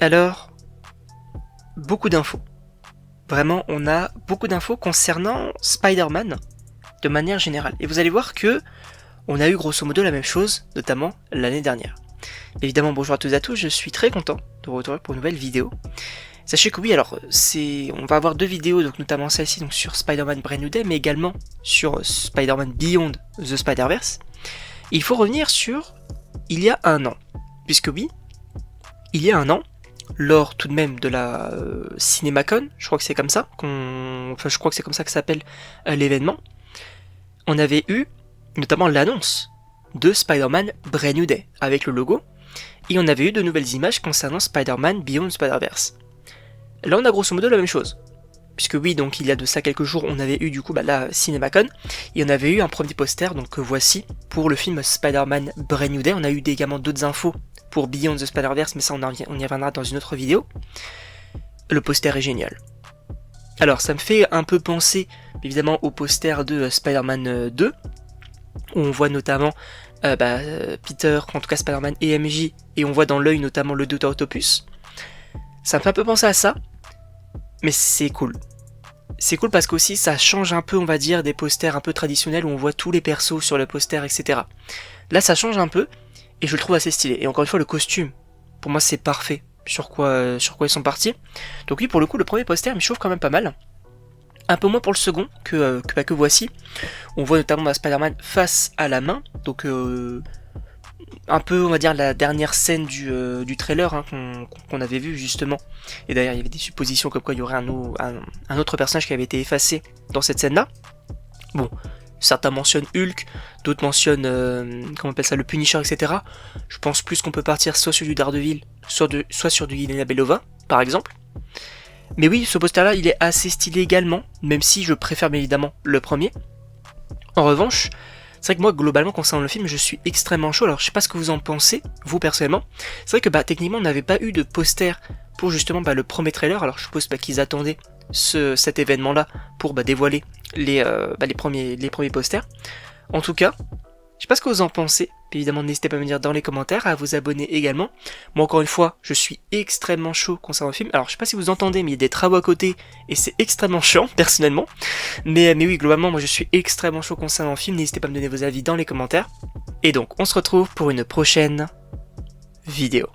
Alors, beaucoup d'infos. Vraiment, on a beaucoup d'infos concernant Spider-Man de manière générale. Et vous allez voir que on a eu grosso modo la même chose, notamment l'année dernière. Évidemment, bonjour à toutes et à tous, je suis très content de vous retrouver pour une nouvelle vidéo. Sachez que oui, alors on va avoir deux vidéos, donc notamment celle-ci donc sur Spider-Man Brand New Day, mais également sur Spider-Man Beyond the Spider-Verse. Il faut revenir sur il y a un an, puisque oui, il y a un an, lors tout de même de la CinemaCon, je crois que c'est comme ça je crois que c'est comme ça que s'appelle l'événement, on avait eu notamment l'annonce de Spider-Man Brand New Day avec le logo, et on avait eu de nouvelles images concernant Spider-Man Beyond Spider-Verse. Là on a grosso modo la même chose, puisque oui, donc il y a de ça quelques jours on avait eu du coup la CinemaCon, et on avait eu un premier poster, donc que voici, pour le film Spider-Man Brand New Day. On a eu également d'autres infos pour Beyond the Spider-Verse, mais ça on y reviendra dans une autre vidéo. Le poster est génial. Alors ça me fait un peu penser évidemment au poster de Spider-Man 2, où on voit notamment Peter, en tout cas Spider-Man et MJ, et on voit dans l'œil notamment le Dr Octopus. Ça me fait un peu penser à ça, mais c'est cool. C'est cool parce qu'aussi ça change un peu, on va dire, des posters un peu traditionnels où on voit tous les persos sur le poster, etc. Là ça change un peu, et je le trouve assez stylé. Et encore une fois, le costume, pour moi c'est parfait sur quoi ils sont partis. Donc oui, pour le coup, le premier poster me chauffe quand même pas mal. Un peu moins pour le second que voici. On voit notamment Spider-Man face à la main, donc un peu, on va dire, la dernière scène du trailer qu'on avait vu justement. Et d'ailleurs, il y avait des suppositions comme quoi il y aurait un autre personnage qui avait été effacé dans cette scène-là. Bon, certains mentionnent Hulk, d'autres mentionnent, comment on appelle ça, le Punisher, etc. Je pense plus qu'on peut partir soit sur du Daredevil, soit sur du Yelena Belova, par exemple. Mais oui, ce poster-là, il est assez stylé également, même si je préfère bien évidemment le premier. En revanche, c'est vrai que moi, globalement, concernant le film, je suis extrêmement chaud. Alors, je sais pas ce que vous en pensez, vous personnellement. C'est vrai que techniquement, on n'avait pas eu de poster pour justement le premier trailer. Alors, je suppose qu'ils attendaient cet événement-là pour dévoiler les premiers posters. En tout cas, je sais pas ce que vous en pensez. Évidemment, n'hésitez pas à me dire dans les commentaires, à vous abonner également. Moi, encore une fois, je suis extrêmement chaud concernant le film. Alors, je sais pas si vous entendez, mais il y a des travaux à côté, et c'est extrêmement chiant, personnellement. Mais oui, globalement, moi, je suis extrêmement chaud concernant le film. N'hésitez pas à me donner vos avis dans les commentaires. Et donc, on se retrouve pour une prochaine vidéo.